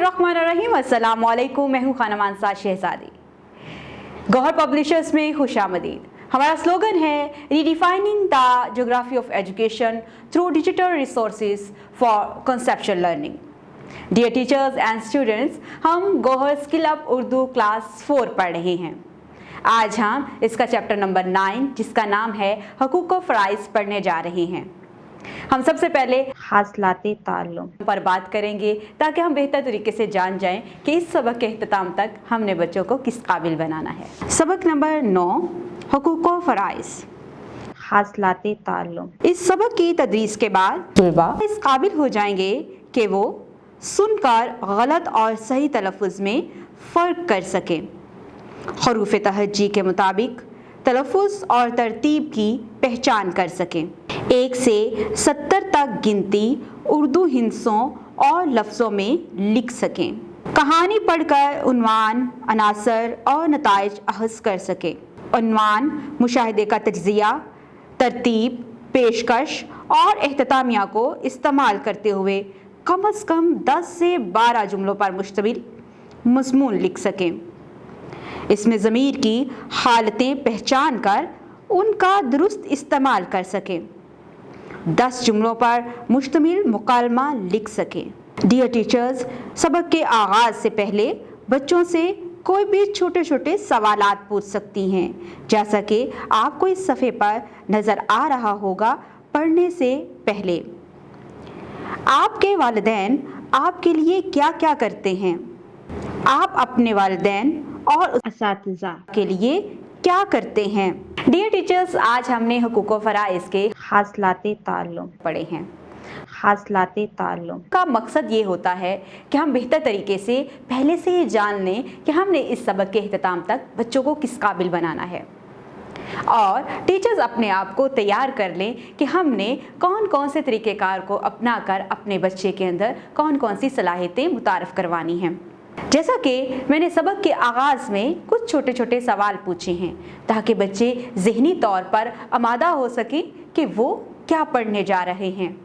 बिस्मिल्लाहिर्रहमानिर्रहीम, अस्सलाम वालेकुम। मैं हूँ खानम अंसार शहजादी। गौहर पब्लिशर्स में खुशामदीद। हमारा स्लोगन है redefining the geography of education through digital resources for conceptual learning. Dear teachers and students, हम Gohar skill up Urdu class 4 पढ़ रहे हैं। आज हम इसका चैप्टर नंबर 9 जिसका नाम है हकूक़ व फ़राइज़ पढ़ने जा रहे हैं। हम सबसे पहले हासिलाते ताल्लुम पर बात करेंगे ताकि हम बेहतर तरीके से जान जाएं कि इस सबक के इख्तिताम तक हमने बच्चों को किस काबिल बनाना है। सबक नंबर 9, हकूक़ व फ़राइज़, हासिलाते ताल्लुम। इस सबक की तदरीस के बाद तलबा इस काबिल हो जाएंगे कि वो सुनकर गलत और सही तलफ़ुज़ में फ़र्क कर सकें, हरूफ़ तहज्जी के मुताबिक तलफ़ुज़ और तरतीब की पहचान कर सकें, 1 से 70 तक गिनती उर्दू हिंसों और लफ्ज़ों में लिख सकें, कहानी पढ़कर उन्वान, अनासर और नताइज अहस कर सकें। उन्वान, मुशाहिदे का तज्ज़िया, तरतीब, पेशकश और इख्तितामिया को इस्तेमाल करते हुए कम अज़ कम 10 से 12 जुमलों पर मुश्तमिल मज़मून लिख सकें। इसमें ज़मीर की हालतें पहचान कर उनका दुरुस्त इस्तेमाल कर सकें, 10 जुमलों पर मुश्तमिल मुकालमा लिख सकें। डियर टीचर्स, सबक के आगाज़ से पहले बच्चों से कोई भी छोटे छोटे सवालात पूछ सकती हैं, जैसा कि आपको इस सफ़े पर नज़र आ रहा होगा। पढ़ने से पहले आपके वालिदैन आपके लिए क्या क्या करते हैं? आप अपने वालिदैन और असातिज़ा के लिए क्या करते हैं? डियर टीचर्स, आज हमने हुकूक़ व फ़राइज़ के हासिलाते ताल्लुम पढ़े हैं। हासिलाते ताल्लुम का मकसद ये होता है कि हम बेहतर तरीके से पहले से ये जान लें कि हमने इस सबक के इख्तिताम तक बच्चों को किस काबिल बनाना है, और टीचर्स अपने आप को तैयार कर लें कि हमने कौन कौन से तरीक़ेकार को अपना कर अपने बच्चे के अंदर कौन कौन सी सलाहियतें मुतारफ़ करवानी हैं। जैसा कि मैंने सबक के आगाज़ में कुछ छोटे छोटे सवाल पूछे हैं ताकि बच्चे ज़हनी तौर पर आमादा हो सकें कि वो क्या पढ़ने जा रहे हैं,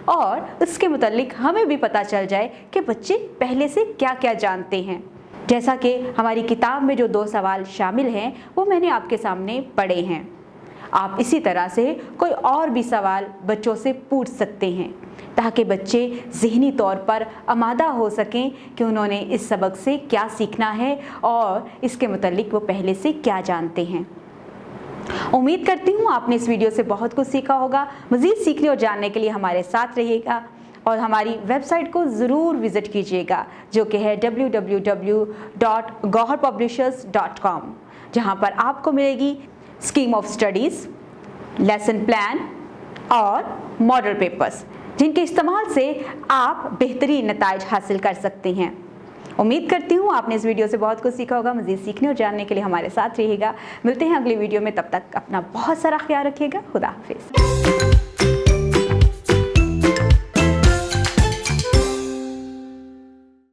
और उसके मुतालिक हमें भी पता चल जाए कि बच्चे पहले से क्या क्या जानते हैं। जैसा कि हमारी किताब में जो 2 सवाल शामिल हैं वो मैंने आपके सामने पढ़े हैं। आप इसी तरह से कोई और भी सवाल बच्चों से पूछ सकते हैं ताकि बच्चे ज़हनी तौर पर आमादा हो सकें कि उन्होंने इस सबक से क्या सीखना है और इसके मुतालिक वो पहले से क्या जानते हैं। उम्मीद करती हूँ आपने इस वीडियो से बहुत कुछ सीखा होगा। मज़ीद सीखने और जानने के लिए हमारे साथ रहिएगा और हमारी वेबसाइट को ज़रूर विज़िट कीजिएगा जो कि है www.goharpublishers.com, जहाँ पर आपको मिलेगी scheme of studies, lesson plan और मॉडल पेपर्स, जिनके इस्तेमाल से आप बेहतरीन नताइज हासिल कर सकते हैं। उम्मीद करती हूँ आपने इस वीडियो से बहुत कुछ सीखा होगा। मज़ीद सीखने और जानने के लिए हमारे साथ रहिएगा। मिलते हैं अगली वीडियो में, तब तक अपना बहुत सारा ख्याल रखिएगा। खुदा हाफिज़।